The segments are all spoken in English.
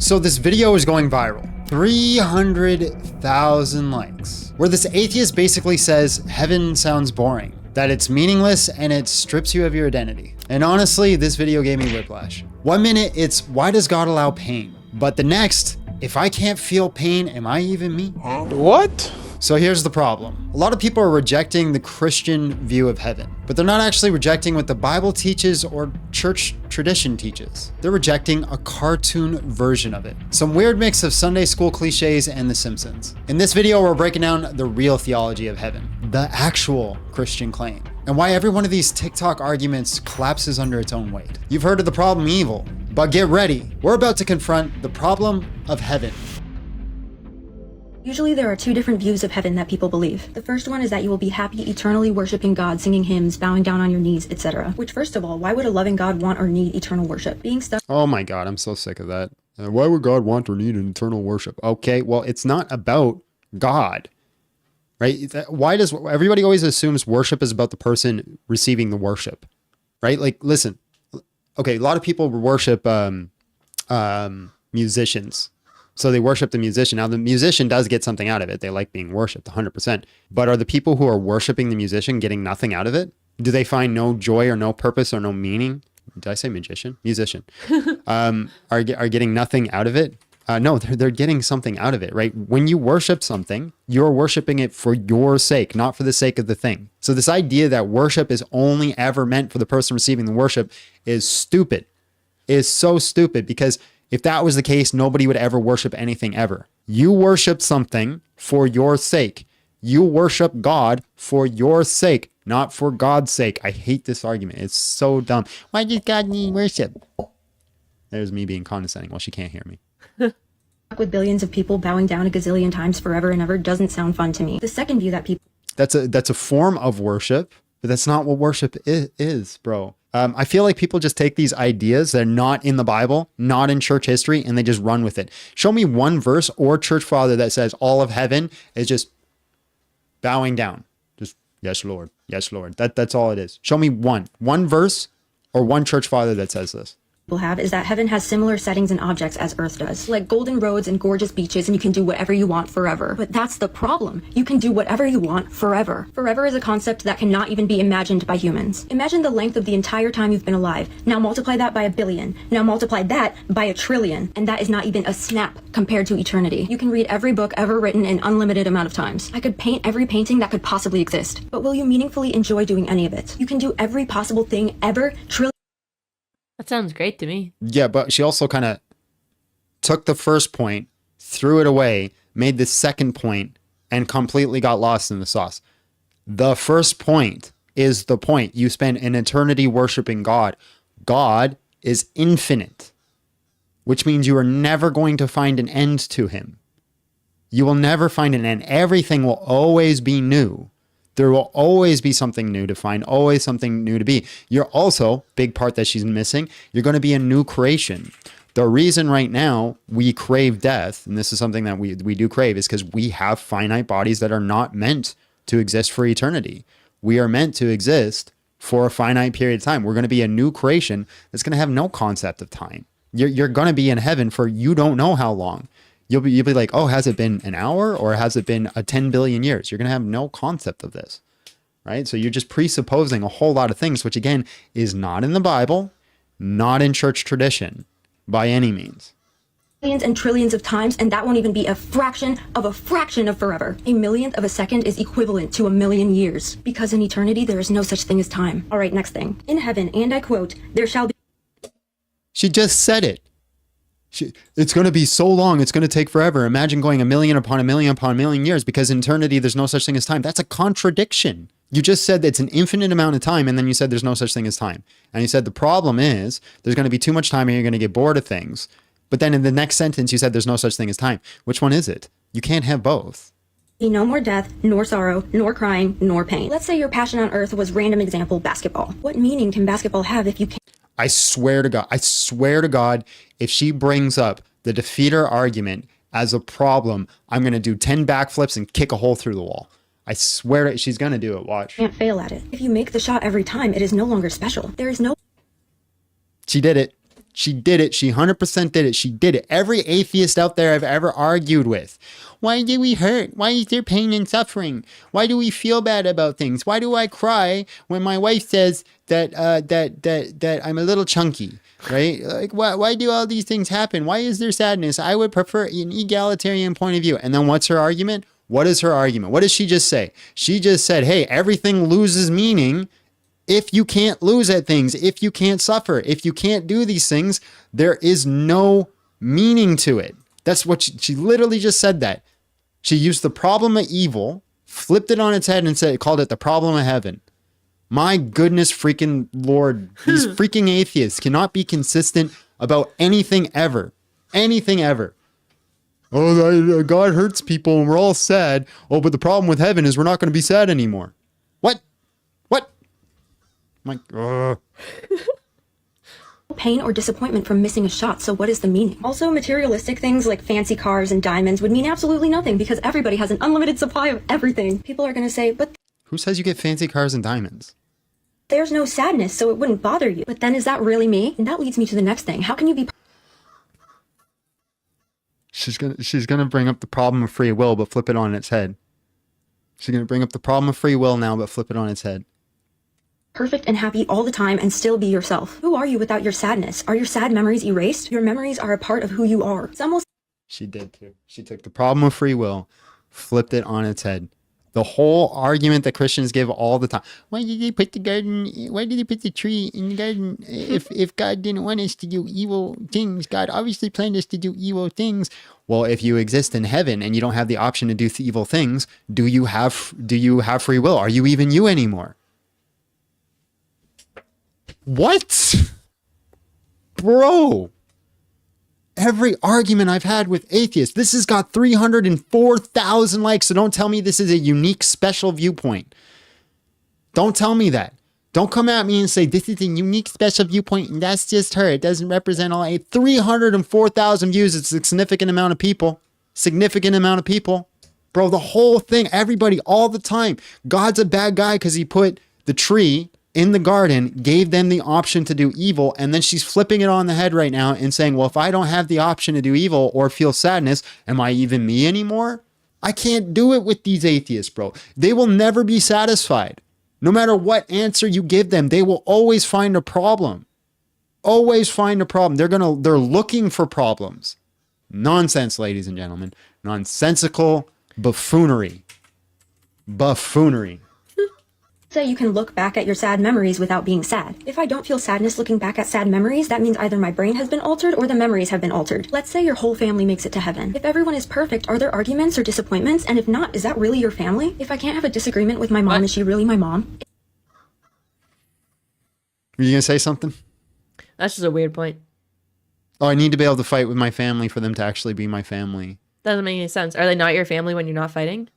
So this video is going viral. 300,000 likes. Where this atheist basically says heaven sounds boring, that it's meaningless and it strips you of your identity. And honestly, this video gave me whiplash. 1 minute, it's why does God allow pain? But the next, if I can't feel pain, am I even me? What? So here's the problem. A lot of people are rejecting the Christian view of heaven, but they're not actually rejecting what the Bible teaches or church tradition teaches. They're rejecting a cartoon version of it. Some weird mix of Sunday school cliches and The Simpsons. In this video, we're breaking down the real theology of heaven, the actual Christian claim, and why every one of these TikTok arguments collapses under its own weight. You've heard of the problem evil, but get ready. We're about to confront the problem of heaven. Usually there are two different views of heaven that people believe. The first one is that you will be happy eternally worshiping God, singing hymns, bowing down on your knees, etc. Which, first of all, why would a loving God want or need eternal worship? Being stuck. Oh my God, I'm so sick of that. Why would God want or need an eternal worship? Okay, well, it's not about God, right? Why does everybody always assumes worship is about the person receiving the worship, right? Like, listen, okay, a lot of people worship musicians. So they worship the musician. Now the musician does get something out of it. They like being worshiped 100%. But are the people who are worshiping the musician getting nothing out of it? Do they find no joy or no purpose or no meaning? Did I say magician? Musician. Are getting nothing out of it? No, they're getting something out of it, right? When you worship something, you're worshiping it for your sake, not for the sake of the thing. So this idea that worship is only ever meant for the person receiving the worship is stupid. Is so stupid, because if that was the case, nobody would ever worship anything ever. You worship something for your sake. You worship God for your sake, not for God's sake. I hate this argument. It's so dumb. Why does God need worship? There's me being condescending. Well, she can't hear me. With billions of people bowing down a gazillion times forever and ever doesn't sound fun to me. The second view that people... That's a form of worship, but that's not what worship is, bro. I feel like people just take these ideas that are not in the Bible, not in church history, and they just run with it. Show me one verse or church father that says all of heaven is just bowing down. Just, yes, Lord. Yes, Lord. That's all it is. Show me one verse or one church father that says this. Have is that heaven has similar settings and objects as earth does, like golden roads and gorgeous beaches, and you can do whatever you want forever. But that's the problem. You can do whatever you want forever. Forever is a concept that cannot even be imagined by humans. Imagine the length of the entire time you've been alive. Now multiply that by 1 billion. Now multiply that by 1 trillion. And that is not even a snap compared to eternity. You can read every book ever written an unlimited amount of times. I could paint every painting that could possibly exist. But will you meaningfully enjoy doing any of it? You can do every possible thing ever, That sounds great to me. Yeah, but she also kind of took the first point, threw it away, made the second point, and completely got lost in the sauce. The first point is the point. You spend an eternity worshiping God. God is infinite, which means you are never going to find an end to him. You will never find an end. Everything will always be new. There will always be something new to find, always something new to be. You're also, big part that she's missing, you're going to be a new creation. The reason right now we crave death, and this is something that we do crave, is because we have finite bodies that are not meant to exist for eternity. We are meant to exist for a finite period of time. We're going to be a new creation that's going to have no concept of time. You're going to be in heaven for you don't know how long. You'll be like, oh, has it been an hour or has it been 10 billion years? You're going to have no concept of this, right? So you're just presupposing a whole lot of things, which again is not in the Bible, not in church tradition by any means. Millions and trillions of times, and that won't even be a fraction of forever. A millionth of a second is equivalent to 1,000,000 years. Because in eternity, there is no such thing as time. All right, next thing. In heaven, and I quote, there shall be... She just said it. It's going to be so long. It's going to take forever. Imagine going 1,000,000 upon 1,000,000 upon 1,000,000 years, because in eternity, there's no such thing as time. That's a contradiction. You just said that it's an infinite amount of time, and then you said there's no such thing as time. And you said the problem is there's going to be too much time and you're going to get bored of things. But then in the next sentence, you said there's no such thing as time. Which one is it? You can't have both. No more death, nor sorrow, nor crying, nor pain. Let's say your passion on earth was, random example, basketball. What meaning can basketball have if you can't? I swear to God, if she brings up the defeater argument as a problem, I'm going to do 10 backflips and kick a hole through the wall. I swear she's going to do it. Watch. Can't fail at it. If you make the shot every time, it is no longer special. There is no... She did it. She did it. She 100% did it. She did it. Every atheist out there I've ever argued with. Why do we hurt? Why is there pain and suffering? Why do we feel bad about things? Why do I cry when my wife says that I'm a little chunky? Right? Like, why do all these things happen? Why is there sadness? I would prefer an egalitarian point of view. And then what's her argument? What is her argument? What does she just say? She just said, hey, everything loses meaning if you can't lose at things, if you can't suffer, if you can't do these things, there is no meaning to it. That's what she literally just said that. She used the problem of evil, flipped it on its head and called it the problem of heaven. My goodness freaking Lord, these freaking atheists cannot be consistent about anything ever. Anything ever. Oh, God hurts people and we're all sad. Oh, but the problem with heaven is we're not going to be sad anymore. What? I'm like, pain or disappointment from missing a shot, so what is the meaning? Also, materialistic things like fancy cars and diamonds would mean absolutely nothing because everybody has an unlimited supply of everything. People are going to say, but who says you get fancy cars and diamonds? There's no sadness, so it wouldn't bother you. But then is that really me? And that leads me to the next thing. How can you be... She's gonna bring up the problem of free will, but flip it on its head. She's gonna bring up the problem of free will now, but flip it on its head. Perfect and happy all the time and still be yourself? Who are you without your sadness? Are your sad memories erased? Your memories are a part of who you are. It's almost... She did too. She took the problem of free will, flipped it on its head. The whole argument that Christians give all the time. Why did they put the garden? Why did they put the tree in the garden? If God didn't want us to do evil things, God obviously planned us to do evil things. Well, if you exist in heaven and you don't have the option to do evil things, do you have free will? Are you even you anymore? What? Bro. Every argument I've had with atheists, this has got 304,000 likes, so don't tell me this is a unique, special viewpoint. Don't tell me that. Don't come at me and say, this is a unique, special viewpoint, and that's just her. It doesn't represent all 304,000 views. It's a significant amount of people. Significant amount of people. Bro, the whole thing, everybody, all the time. God's a bad guy because he put the tree in the garden, gave them the option to do evil, and then she's flipping it on the head right now and saying, well, if I don't have the option to do evil or feel sadness, am I even me anymore? I can't do it with these atheists, bro. They will never be satisfied. No matter what answer you give them, they will always find a problem. Always find a problem. They're looking for problems. Nonsense, ladies and gentlemen. Nonsensical buffoonery. Buffoonery. Say you can look back at your sad memories without being sad. If I don't feel sadness looking back at sad memories, that means either my brain has been altered or the memories have been altered. Let's say your whole family makes it to heaven. If everyone is perfect, are there arguments or disappointments? And if not, is that really your family? If I can't have a disagreement with my mom, is she really my mom? Were you going to say something? That's just a weird point. Oh, I need to be able to fight with my family for them to actually be my family. Doesn't make any sense. Are they not your family when you're not fighting?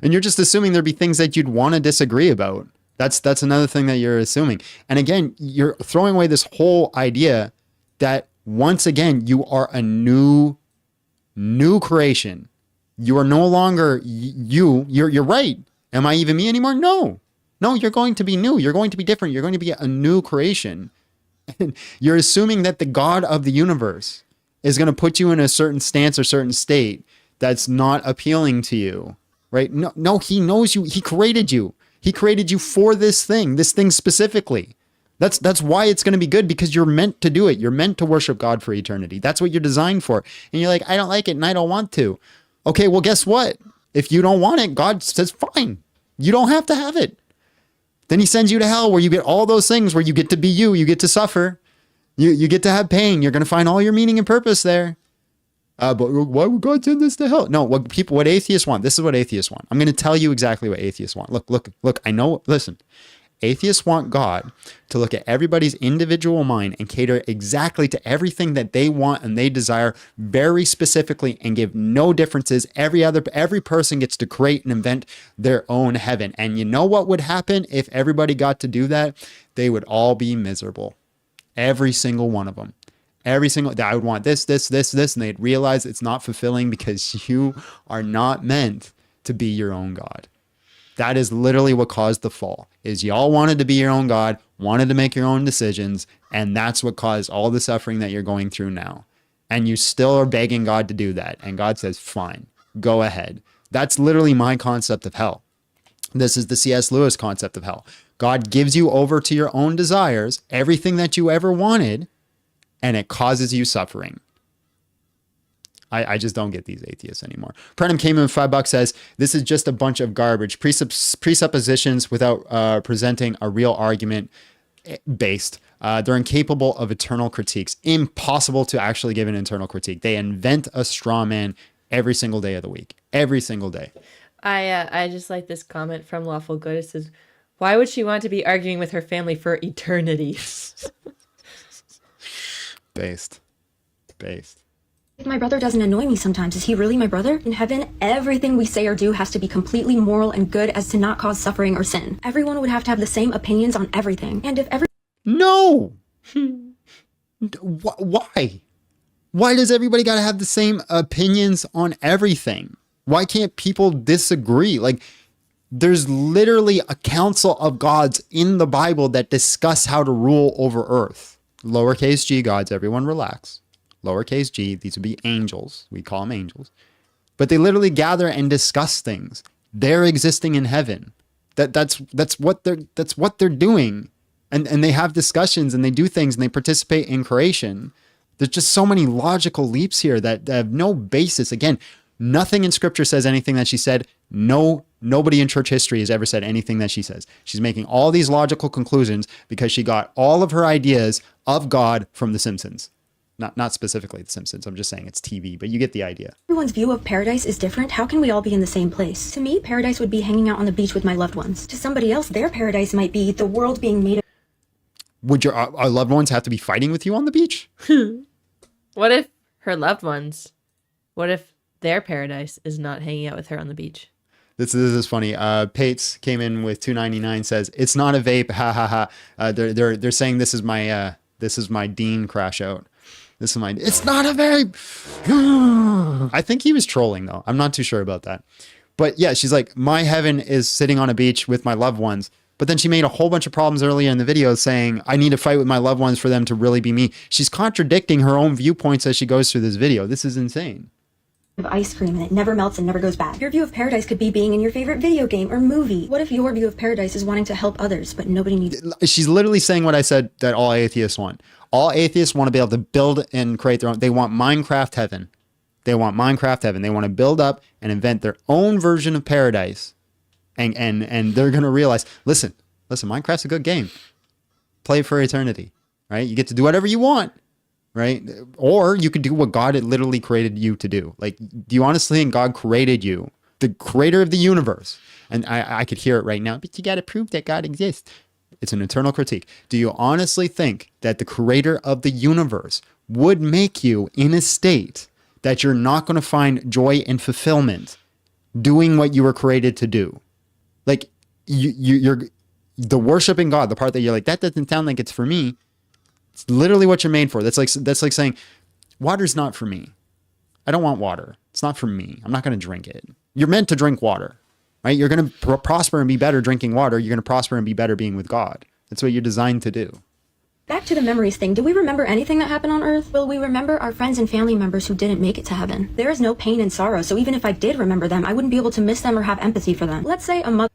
And you're just assuming there'd be things that you'd want to disagree about. That's another thing that you're assuming. And again, you're throwing away this whole idea that once again, you are a new creation. You are no longer you. You're right. Am I even me anymore? No, you're going to be new. You're going to be different. You're going to be a new creation. And you're assuming that the God of the universe is going to put you in a certain stance or certain state that's not appealing to you. Right? No, he knows you. He created you. He created you for this thing specifically. That's why it's going to be good, because you're meant to do it. You're meant to worship God for eternity. That's what you're designed for. And you're like, I don't like it and I don't want to. Okay, well, guess what? If you don't want it, God says, fine. You don't have to have it. Then he sends you to hell where you get all those things where you get to be you. You get to suffer. You get to have pain. You're going to find all your meaning and purpose there. But why would God send this to hell? No, what atheists want. This is what atheists want. I'm going to tell you exactly what atheists want. Look, I know, listen. Atheists want God to look at everybody's individual mind and cater exactly to everything that they want and they desire very specifically and give no differences. Every person gets to create and invent their own heaven. And you know what would happen if everybody got to do that? They would all be miserable. Every single one of them. I would want this, and they'd realize it's not fulfilling because you are not meant to be your own God. That is literally what caused the fall. Is y'all wanted to be your own God, wanted to make your own decisions, and that's what caused all the suffering that you're going through now. And you still are begging God to do that. And God says, fine, go ahead. That's literally my concept of hell. This is the C.S. Lewis concept of hell. God gives you over to your own desires, everything that you ever wanted, and it causes you suffering. I just don't get these atheists anymore. Prenham came in with $5, says, this is just a bunch of garbage. Presuppositions without presenting a real argument based. They're incapable of eternal critiques. Impossible to actually give an internal critique. They invent a straw man every single day of the week. Every single day. I just like this comment from Lawful Good. It says, why would she want to be arguing with her family for eternity? Based. If my brother doesn't annoy me sometimes, is he really my brother? In heaven, everything we say or do has to be completely moral and good as to not cause suffering or sin. Everyone would have to have the same opinions on everything. And if No! Why? Why does everybody got to have the same opinions on everything? Why can't people disagree? Like, there's literally a council of gods in the Bible that discuss how to rule over earth. Lowercase g gods, everyone relax. Lowercase g, these would be angels. We call them angels. But they literally gather and discuss things. They're existing in heaven. That's what they're doing. And they have discussions and they do things and they participate in creation. There's just so many logical leaps here that have no basis. Again, nothing in scripture says anything that she said. Nobody in church history has ever said anything that she says. She's making all these logical conclusions because she got all of her ideas of God from The Simpsons. Not specifically The Simpsons. I'm just saying it's TV, but you get the idea. everyone's view of paradise is different, how can we all be in the same place? To me, paradise would be hanging out on the beach with my loved ones. To somebody else, their paradise might be the world being made Would our loved ones have to be fighting with you on the beach? What if her loved ones, what if their paradise is not hanging out with her on the beach? This is funny. Pates came in with $2.99, says it's not a vape. Ha ha ha. They're saying this is my Dean crash out. It's not a vape. I think he was trolling though. I'm not too sure about that. But yeah, she's like, my heaven is sitting on a beach with my loved ones. But then she made a whole bunch of problems earlier in the video saying, I need to fight with my loved ones for them to really be me. She's contradicting her own viewpoints as she goes through this video. This is insane. of ice cream and it never melts and never goes bad. Your view of paradise could be being in your favorite video game or movie. What if your view of paradise is wanting to help others, but nobody needs... She's literally saying what I said that all atheists want. All atheists want to be able to build and create their own. They want Minecraft heaven. They want Minecraft heaven. They want to build up and invent their own version of paradise. And they're going to realize, listen, Minecraft's a good game. Play it for eternity, right? You get to do whatever you want, right? Or you could do what God had literally created you to do. Like, do you honestly think God created you, the creator of the universe? And I could hear it right now, but you got to prove that God exists. It's an eternal critique. Do you honestly think that the creator of the universe would make you in a state that you're not going to find joy and fulfillment doing what you were created to do? Like, you're the worshiping God, the part that you're like, that doesn't sound like it's for me. It's literally what you're made for. That's like saying, water's not for me. I don't want water. It's not for me. I'm not going to drink it. You're meant to drink water, right? You're going to prosper and be better drinking water. You're going to prosper and be better being with God. That's what you're designed to do. Back to the memories thing. Do we remember anything that happened on Earth? Will we remember our friends and family members who didn't make it to heaven? There is no pain and sorrow, so even if I did remember them, I wouldn't be able to miss them or have empathy for them. Let's say a mother...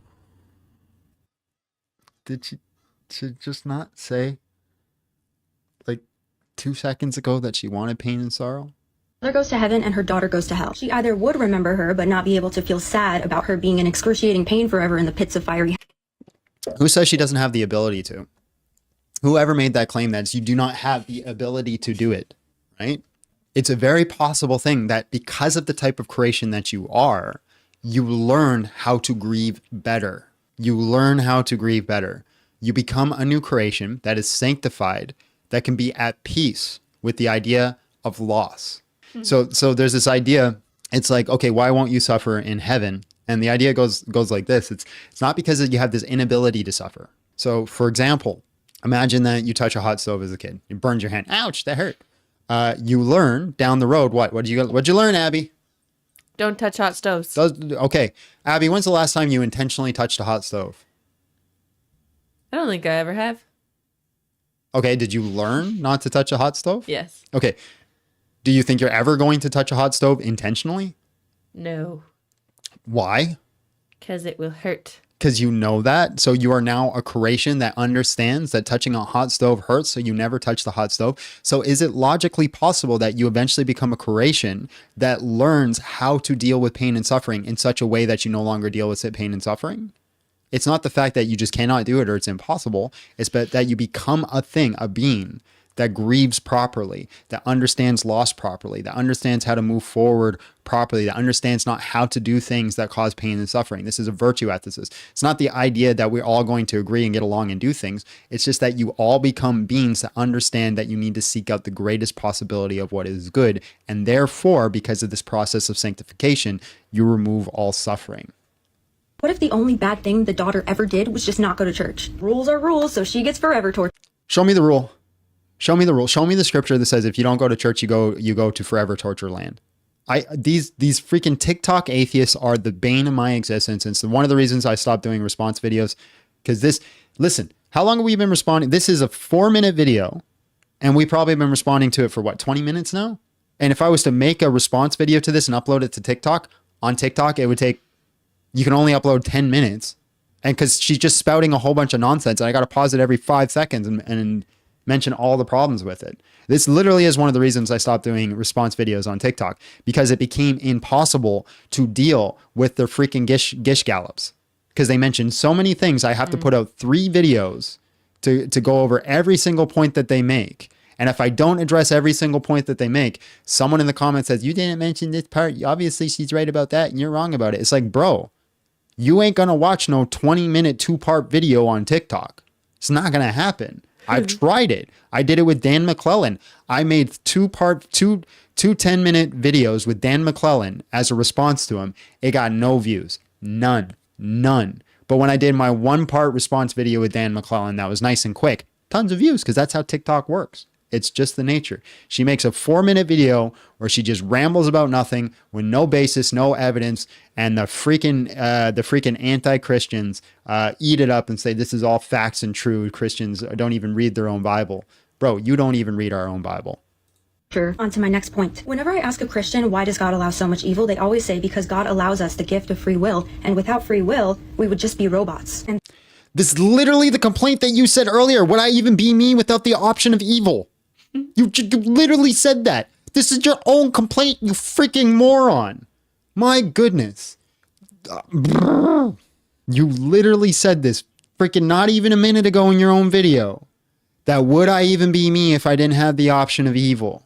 Did she just not say, like, 2 seconds ago that she wanted pain and sorrow? Mother goes to heaven and her daughter goes to hell. She either would remember her, but not be able to feel sad about her being in excruciating pain forever in the pits of fiery... Who says she doesn't have the ability to? Whoever made that claim that you do not have the ability to do it, right? It's a very possible thing that because of the type of creation that you are, you learn how to grieve better. You learn how to grieve better. You become a new creation that is sanctified, that can be at peace with the idea of loss. So there's this idea, it's like, okay, why won't you suffer in heaven? And the idea goes like this. It's not because you have this inability to suffer. So for example, imagine that you touch a hot stove as a kid. It burns your hand. Ouch, that hurt. You learn down the road, what'd you learn, Abby? Don't touch hot stoves. Okay. Abby, when's the last time you intentionally touched a hot stove? I don't think I ever have. Okay. Did you learn not to touch a hot stove? Yes. Okay. Do you think you're ever going to touch a hot stove intentionally? No. Why? Because it will hurt. Because you know that. So you are now a creation that understands that touching a hot stove hurts. So you never touch the hot stove. So is it logically possible that you eventually become a creation that learns how to deal with pain and suffering in such a way that you no longer deal with pain and suffering? It's not the fact that you just cannot do it or it's impossible. It's that you become a thing, a being that grieves properly, that understands loss properly, that understands how to move forward properly, that understands not how to do things that cause pain and suffering. This is a virtue ethicist. It's not the idea that we're all going to agree and get along and do things. It's just that you all become beings that understand that you need to seek out the greatest possibility of what is good. And therefore, because of this process of sanctification, you remove all suffering. What if the only bad thing the daughter ever did was just not go to church? Rules are rules, so she gets forever torture. Show me the rule. Show me the rule. Show me the scripture that says if you don't go to church, you go to forever torture land. These freaking TikTok atheists are the bane of my existence. And it's one of the reasons I stopped doing response videos. Because listen, how long have we been responding? This is a 4-minute video. And we probably have been responding to it for what, 20 minutes now? And if I was to make a response video to this and upload it to TikTok, on TikTok, it would take, you can only upload 10 minutes. And because she's just spouting a whole bunch of nonsense. And I got to pause it every 5 seconds and mention all the problems with it. This literally is one of the reasons I stopped doing response videos on TikTok, because it became impossible to deal with their freaking gish gallops, because they mentioned so many things. I have to put out 3 videos to go over every single point that they make. And if I don't address every single point that they make, someone in the comments says, you didn't mention this part. Obviously she's right about that and you're wrong about it. It's like, bro, you ain't going to watch no 20-minute 2-part video on TikTok. It's not going to happen. I've tried it. I did it with Dan McClellan. I made two 10-minute videos with Dan McClellan as a response to him. It got no views. None. But when I did my 1-part response video with Dan McClellan, that was nice and quick. Tons of views, because that's how TikTok works. It's just the nature. She makes a 4-minute video where she just rambles about nothing with no basis, no evidence, and the freaking anti-Christians eat it up and say this is all facts and true. Christians don't even read their own Bible. Bro, you don't even read our own Bible. Sure. On to my next point. Whenever I ask a Christian why does God allow so much evil, they always say because God allows us the gift of free will, and without free will, we would just be robots. And this is literally the complaint that you said earlier. Would I even be me without the option of evil? You literally said that. This is your own complaint, you freaking moron. My goodness. You literally said this freaking not even a minute ago in your own video. That would I even be me if I didn't have the option of evil?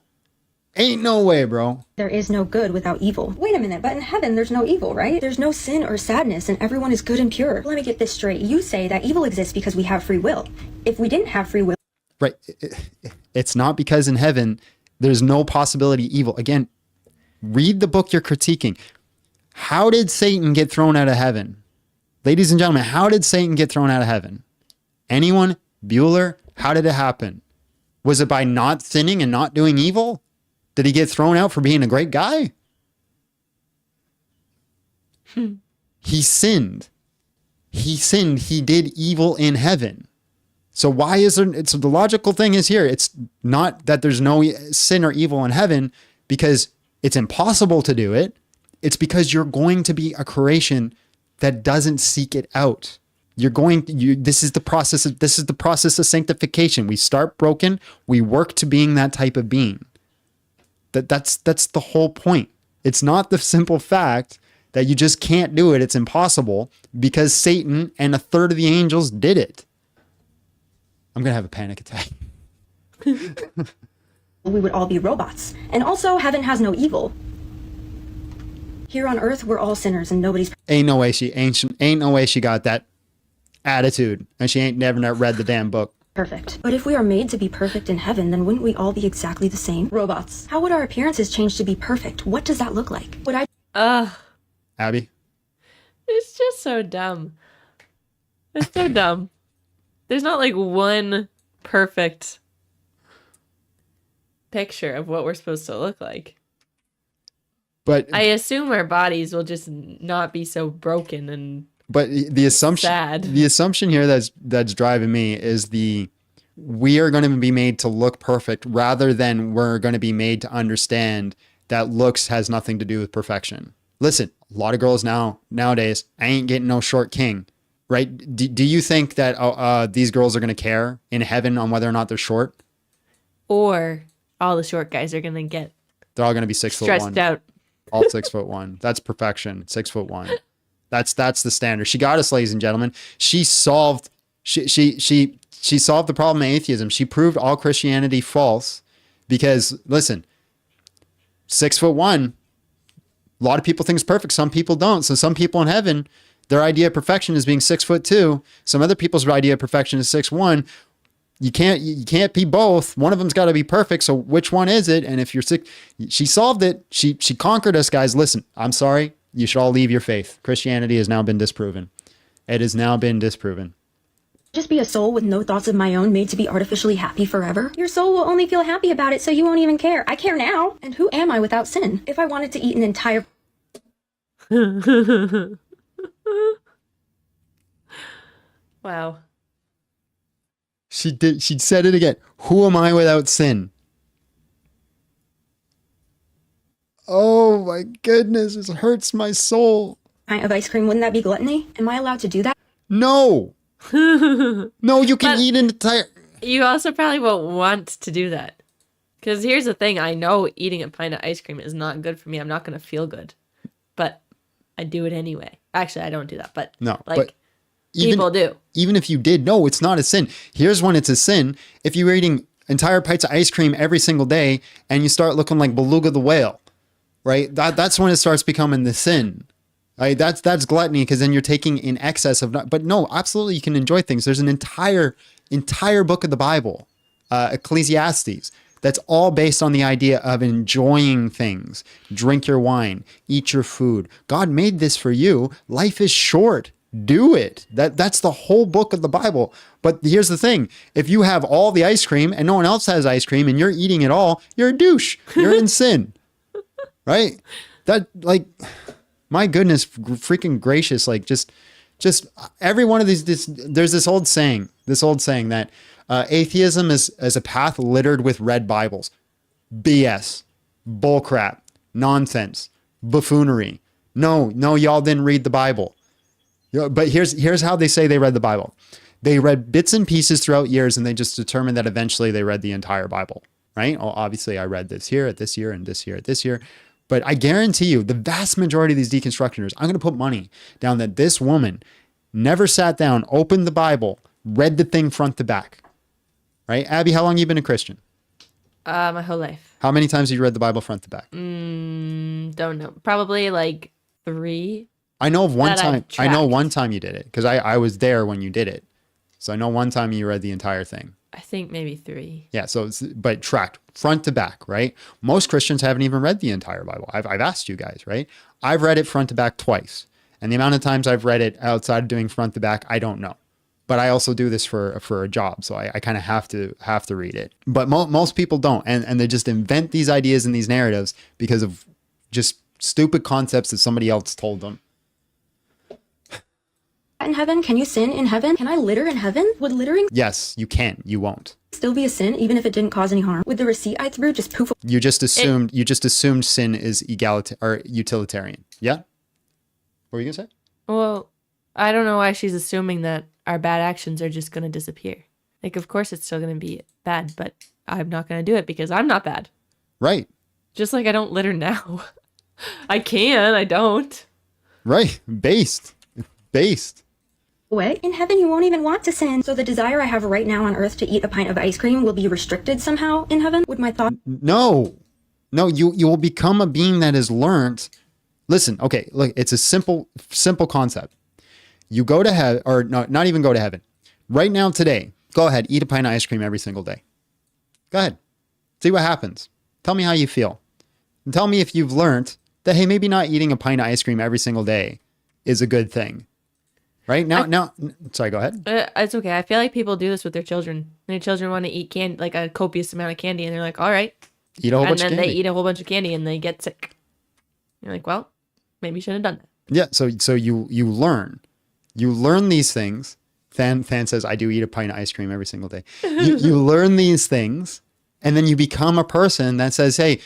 Ain't no way, bro. there is no good without evil. Wait a minute, but in heaven there's no evil, right? There's no sin or sadness and everyone is good and pure. Let me get this straight. You say that evil exists because we have free will. If we didn't have free will, Right. It's not because in heaven there's no possibility of evil. Again, read the book you're critiquing. How did Satan get thrown out of heaven? Ladies and gentlemen, how did Satan get thrown out of heaven? Anyone? Bueller? How did it happen? Was it by not sinning and not doing evil? Did he get thrown out for being a great guy? He sinned. He sinned. He did evil in heaven. So why is there, it's the logical thing is here. It's not that there's no sin or evil in heaven because it's impossible to do it. It's because you're going to be a creation that doesn't seek it out. This is the process of sanctification. We start broken. We work to being that type of being. That's the whole point. It's not the simple fact that you just can't do it. It's impossible because Satan and a third of the angels did it. I'm going to have a panic attack. we would all be robots. And also, heaven has no evil. Here on earth, we're all sinners and nobody's Ain't no way she got that attitude. And she ain't never read the damn book. perfect. But if we are made to be perfect in heaven, then wouldn't we all be exactly the same? Robots. How would our appearances change to be perfect? What does that look like? Would I... Abby? It's just so dumb. It's so dumb. There's not like one perfect picture of what we're supposed to look like. But I assume our bodies will just not be so broken and the assumption here that's driving me is we are going to be made to look perfect rather than we're going to be made to understand that looks has nothing to do with perfection. Listen, a lot of girls nowadays, I ain't getting no short king, right? Do you think that these girls are going to care in heaven on whether or not they're short? or all the short guys are gonna get They're all going to be 6'1". stressed out. All 6'1". That's perfection. 6'1". That's the standard. She got us, ladies and gentlemen. She solved the problem of atheism. She proved all Christianity false because listen, 6'1". A lot of people think it's perfect. Some people don't. So some people in heaven, their idea of perfection is being 6'2". Some other people's idea of perfection is 6'1". You can't be both. One of them's got to be perfect. So which one is it? And if you're sick, she solved it. She conquered us, guys. Listen, I'm sorry. You should all leave your faith. Christianity has now been disproven. It has now been disproven. Just be a soul with no thoughts of my own made to be artificially happy forever? Your soul will only feel happy about it, so you won't even care. I care now. And who am I without sin? If I wanted to eat an entire... Wow. She said it again. Who am I without sin? Oh my goodness, it hurts my soul. pint of ice cream, wouldn't that be gluttony? Am I allowed to do that? No. No, you can But- eat an entire... You also probably won't want to do that. Because here's the thing. I know eating a pint of ice cream is not good for me. I'm not going to feel good. But I do it anyway. Actually, I don't do that. But No, like, but people do. Even if you did, no, it's not a sin. Here's when it's a sin. If you're eating entire pints of ice cream every single day and you start looking like Beluga the whale, right? That's when it starts becoming the sin. Right? That's gluttony because then you're taking in excess of... But no, absolutely, you can enjoy things. There's an entire book of the Bible, Ecclesiastes, that's all based on the idea of enjoying things. Drink your wine, eat your food. God made this for you. Life is short. Do it. That's the whole book of the Bible. But here's the thing. If you have all the ice cream and no one else has ice cream and you're eating it all, you're a douche. You're in sin. Right? That, like, my goodness, freaking gracious. Like, just every one of these, there's this old saying that atheism is a path littered with red Bibles. BS. Bullcrap. Nonsense. Buffoonery. No, y'all didn't read the Bible. But here's how they say they read the Bible. They read bits and pieces throughout years, and they just determined that eventually they read the entire Bible, right? Oh, obviously, I read this here at this year and this year at this year. But I guarantee you, the vast majority of these deconstructioners, I'm going to put money down that this woman never sat down, opened the Bible, read the thing front to back, right? Abby, how long have you been a Christian? My whole life. How many times have you read the Bible front to back? Don't know. Probably like 3. I know of one that I've time. I know tracked. one time you did it because I was there when you did it. So I know one time you read the entire thing. I think maybe 3. Yeah. So, but tracked front to back, right? Most Christians haven't even read the entire Bible. I've asked you guys, right? I've read it front to back twice, and the amount of times I've read it outside of doing front to back, I don't know. But I also do this for a job, so I kind of have to read it. But most people don't, and they just invent these ideas and these narratives because of just stupid concepts that somebody else told them. In heaven? Can you sin in heaven? Can I litter in heaven? Would littering Yes, you can. You won't. still be a sin even if it didn't cause any harm? Would the receipt I threw just poof You just assumed sin is or utilitarian. Yeah. What were you gonna say? Well, I don't know why she's assuming that our bad actions are just going to disappear. Like, of course it's still going to be bad, but I'm not going to do it because I'm not bad. Right. Just like I don't litter now. I can, I don't. Right. Based. away? In heaven, you won't even want to sin. So the desire I have right now on earth to eat a pint of ice cream will be restricted somehow in heaven? Would my thought No, you will become a being that has learned. Listen, okay, look, it's a simple concept. You go to heaven, or no, not even go to heaven. Right now, today, go ahead, eat a pint of ice cream every single day. Go ahead, see what happens. Tell me how you feel. And tell me if you've learned that, hey, maybe not eating a pint of ice cream every single day is a good thing. Right now, sorry, go ahead. It's okay. I feel like people do this with their children. Their children want to eat candy, like a copious amount of candy, and they're like, all right. Eat a whole bunch of And then candy. they eat a whole bunch of candy and they get sick. You're like, well, maybe you should have done that. Yeah. So you learn these things. Fan says, I do eat a pint of ice cream every single day. You learn these things, and then you become a person that says, hey,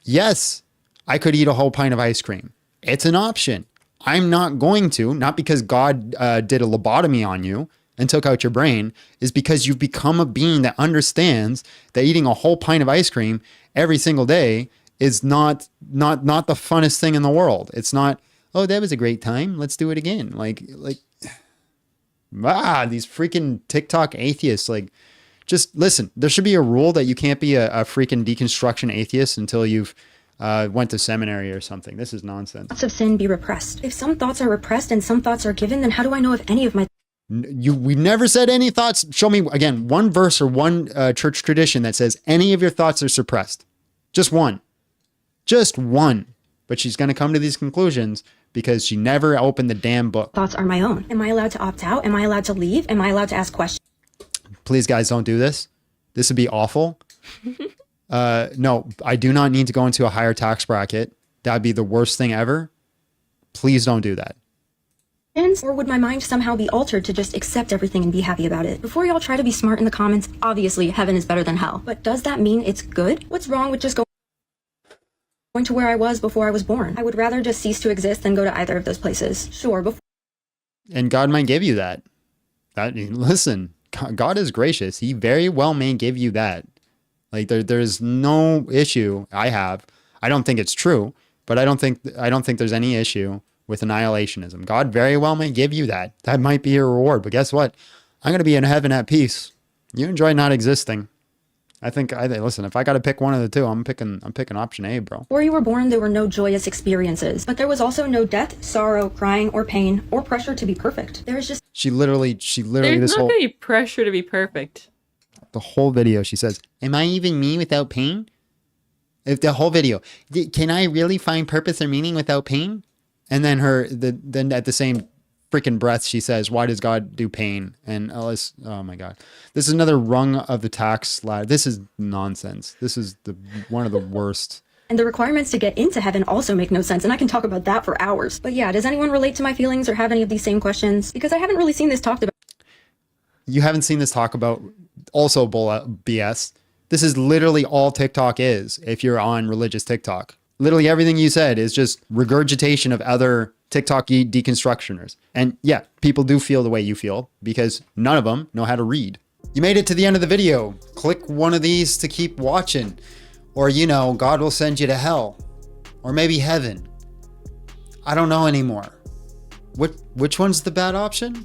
yes, I could eat a whole pint of ice cream. It's an option. I'm not going to, not because God did a lobotomy on you and took out your brain, is because you've become a being that understands that eating a whole pint of ice cream every single day is not the funnest thing in the world. It's not, oh, that was a great time, let's do it again. Like these freaking TikTok atheists, like, just listen, there should be a rule that you can't be a freaking deconstruction atheist until you've went to seminary or something. This is nonsense. Thoughts of sin be repressed. If some thoughts are repressed and some thoughts are given, then how do I know if any of my We've never said any thoughts. Show me again one verse or one church tradition that says any of your thoughts are suppressed. Just one. But she's going to come to these conclusions because she never opened the damn book. thoughts are my own? Am I allowed to opt out? Am I allowed to leave? Am I allowed to ask questions? Please, guys, don't do this. This would be awful. No, I do not need to go into a higher tax bracket. That'd be the worst thing ever. Please don't do that. Or would my mind somehow be altered to just accept everything and be happy about it? Before y'all try to be smart in the comments, obviously heaven is better than hell. But does that mean it's good? What's wrong with just going to where I was before I was born? I would rather just cease to exist than go to either of those places. Sure, before And God might give you that. Listen, God is gracious. He very well may give you that. Like there's no issue I have. I don't think it's true, but I don't think there's any issue with annihilationism. God very well may give you that. That might be your reward. But guess what? I'm going to be in heaven at peace. You enjoy not existing. Listen, if I got to pick one of the two, I'm picking option A, bro. before you were born, there were no joyous experiences, but there was also no death, sorrow, crying, or pain, or pressure to be perfect. There is just She literally There's this not whole going to be pressure to be perfect. the whole video, she says, am I even me without pain? If the whole video, can I really find purpose or meaning without pain? And then then at the same freaking breath, she says, why does God do pain? And oh my God, this is another rung of the tax ladder. This is nonsense. This is one of the worst. And the requirements to get into heaven also make no sense, and I can talk about that for hours. But yeah, does anyone relate to my feelings or have any of these same questions? Because I haven't really seen this talked about. You haven't seen this talk about also BS. This is literally all TikTok is if you're on religious TikTok. Literally everything you said is just regurgitation of other TikTok deconstructioners. And yeah, people do feel the way you feel because none of them know how to read. You made it to the end of the video. Click one of these to keep watching. Or, God will send you to hell. Or maybe heaven. I don't know anymore. Which one's the bad option?